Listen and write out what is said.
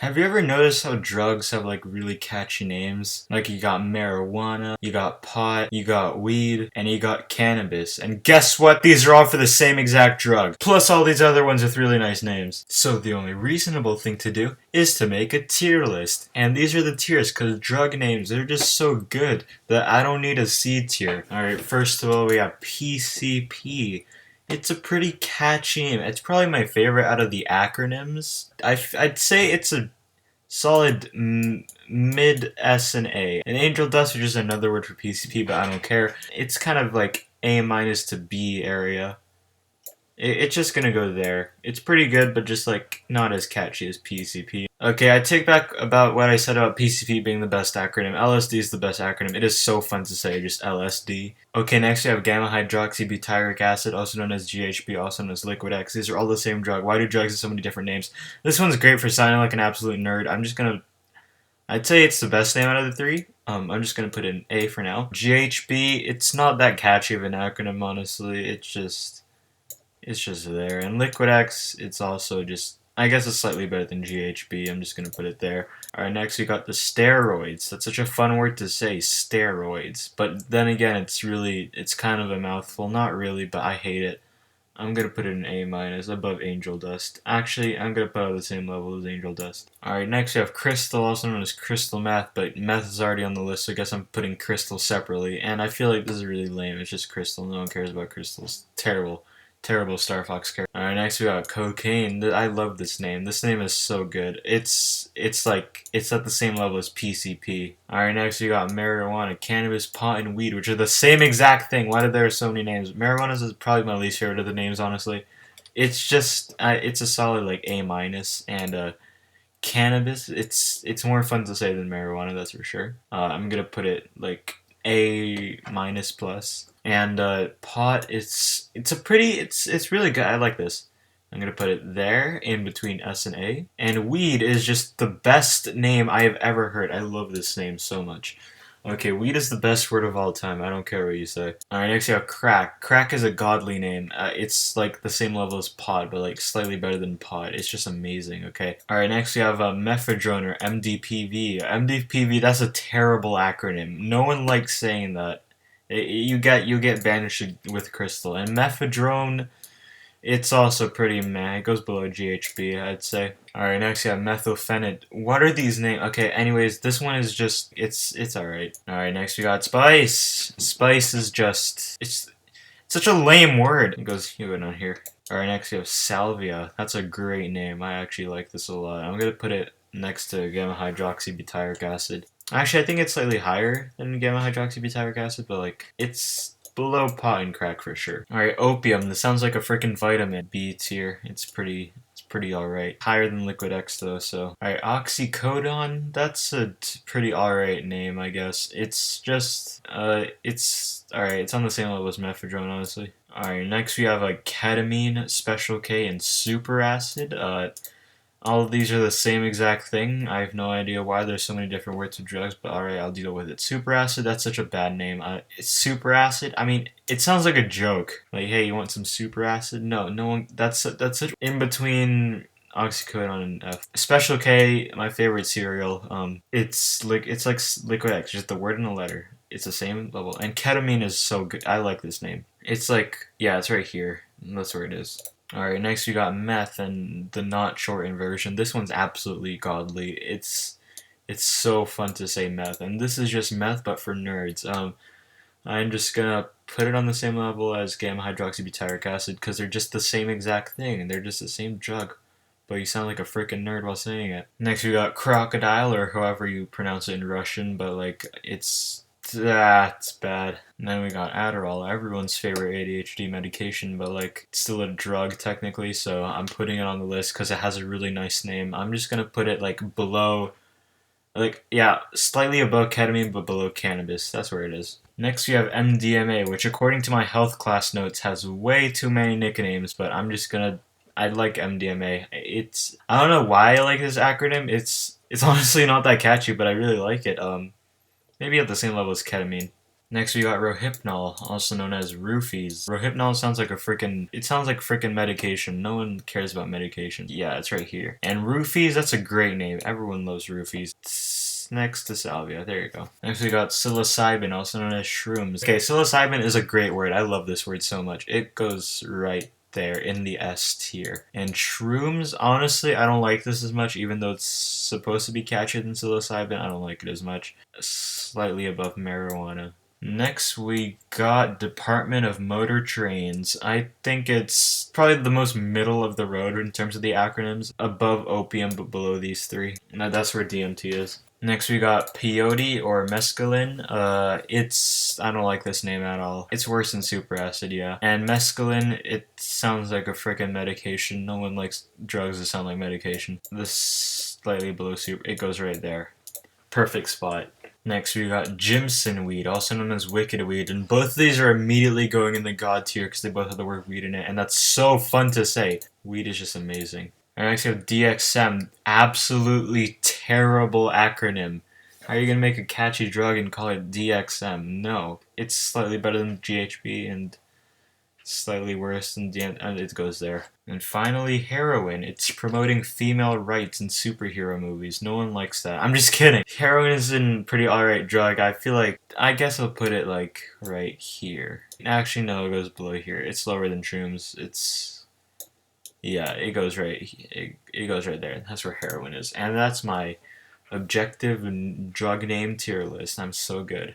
Have you ever noticed how drugs have like really catchy names? Like you got marijuana, you got pot, you got weed, and you got cannabis. And guess what? These are all for the same exact drug. Plus all these other ones with really nice names. So the only reasonable thing to do is to make a tier list. And these are the tiers because drug names, they're just so good that I don't need a C tier. Alright, first of all, we have PCP. It's a pretty catchy name. It's probably my favorite out of the acronyms. I'd say it's a solid mid S and A. And Angel Dust is just another word for PCP, but I don't care. It's kind of like A minus to B area. It's just gonna go there. It's pretty good, but just like not as catchy as PCP. Okay, I take back about what I said about PCP being the best acronym. LSD is the best acronym. It is so fun to say, just LSD. Okay, next we have gamma hydroxybutyric acid, also known as GHB, also known as Liquid X. These are all the same drug. Why do drugs have so many different names? This one's great for sounding like an absolute nerd. I'd say it's the best name out of the three. I'm just gonna put in A for now. GHB, it's not that catchy of an acronym, honestly. It's just there. And Liquid X, it's also just, I guess it's slightly better than GHB. I'm just going to put it there. Alright, next we got the steroids. That's such a fun word to say, steroids. But then again, it's kind of a mouthful. Not really, but I hate it. I'm going to put it in A minus, above Angel Dust. Actually, I'm going to put it at the same level as Angel Dust. Alright, next we have crystal, also known as crystal meth, but meth is already on the list, so I guess I'm putting crystal separately. And I feel like this is really lame. It's just crystal. No one cares about crystals. Terrible. Terrible Star Fox character. Alright, next we got cocaine. I love this name. This name is so good. It's at the same level as PCP. Alright, next we got marijuana, cannabis, pot, and weed, which are the same exact thing. Why did there are so many names? Marijuana is probably my least favorite of the names, honestly. It's just it's a solid like A minus, and cannabis. It's more fun to say than marijuana, that's for sure. I'm gonna put it like A minus plus. And pot, it's really good. I like this. I'm gonna put it there in between S and A. And weed is just the best name I have ever heard. I love this name so much. Okay, weed is the best word of all time. I don't care what you say. Alright, next you have crack. Crack is a godly name. It's like the same level as pot, but like slightly better than pot. It's just amazing, okay? Alright, next we have mephedrone or MDPV. MDPV, that's a terrible acronym. No one likes saying that. You get banished with crystal. And mephedrone, it's also pretty meh. It goes below GHB, I'd say. Alright, next you have methylphenid. What are these names? Okay, anyways, this one is just, it's alright. Alright, next we got spice. Spice is just, it's such a lame word. It goes, you go down here. Alright, next we have salvia. That's a great name. I actually like this a lot. I'm gonna put it next to gamma hydroxybutyric acid. Actually, I think it's slightly higher than gamma hydroxybutyric acid, but like it's below pot and crack for sure. Alright, opium. This sounds like a freaking vitamin. B tier. It's pretty alright. Higher than Liquid X though, so. Alright, oxycodone. That's a pretty alright name, I guess. It's just, it's alright. It's on the same level as mephedrone, honestly. Alright, next we have ketamine, special K, and super acid. All of these are the same exact thing. I have no idea why there's so many different words for drugs, but alright, I'll deal with it. Super acid, that's such a bad name. It's super acid. I mean, it sounds like a joke. Like, hey, you want some super acid? No, no one. That's such in between oxycodone and F. Special K, my favorite cereal. It's like Liquid X, just the word and the letter. It's the same level. And ketamine is so good. I like this name. It's like, yeah, it's right here. That's where it is. Alright, next we got meth and the not shortened version. This one's absolutely godly. It's so fun to say meth, and this is just meth but for nerds. I'm just gonna put it on the same level as gamma hydroxybutyric acid because they're just the same exact thing and they're just the same drug. But you sound like a freaking nerd while saying it. Next we got crocodile, or however you pronounce it in Russian, but like it's bad. And then we got Adderall, everyone's favorite ADHD medication, but like it's still a drug technically, so I'm putting it on the list because it has a really nice name. I'm just gonna put it like below, like yeah, slightly above ketamine but below cannabis. That's where it is. Next we have Mdma, which according to my health class notes has way too many nicknames, but I like MDMA. I don't know why I like this acronym. It's honestly not that catchy, but I really like it. Maybe at the same level as ketamine. Next we got Rohypnol, also known as roofies. Rohypnol sounds like freaking medication. No one cares about medication. Yeah, it's right here. And roofies, that's a great name. Everyone loves roofies. Next to Salvia, there you go. Next we got Psilocybin, also known as shrooms. Okay, Psilocybin is a great word. I love this word so much. It goes right there in the S tier. And shrooms, honestly, I don't like this as much, even though it's supposed to be catchier than Psilocybin. I don't like it as much. Slightly above marijuana. Next, we got Department of Motor Trains. I think it's probably the most middle of the road in terms of the acronyms. Above Opium, but below these three. Now that's where DMT is. Next, we got Peyote or mescaline. I don't like this name at all. It's worse than super acid, yeah. And mescaline, it sounds like a freaking medication. No one likes drugs that sound like medication. This slightly below super, it goes right there. Perfect spot. Next, we got Jimson Weed, also known as Wicked Weed, and both of these are immediately going in the God tier because they both have the word weed in it, and that's so fun to say. Weed is just amazing. And next, we have DXM, absolutely terrible acronym. How are you going to make a catchy drug and call it DXM? No. It's slightly better than GHB and slightly worse than DMT, and it goes there. And finally, Heroin. It's promoting female rights in superhero movies. No one likes that. I'm just kidding. Heroin is a pretty alright drug. I guess I'll put it like right here. Actually, no, it goes below here. It's lower than shrooms. Yeah, it goes right there. That's where heroin is. And that's my objective drug name tier list. I'm so good.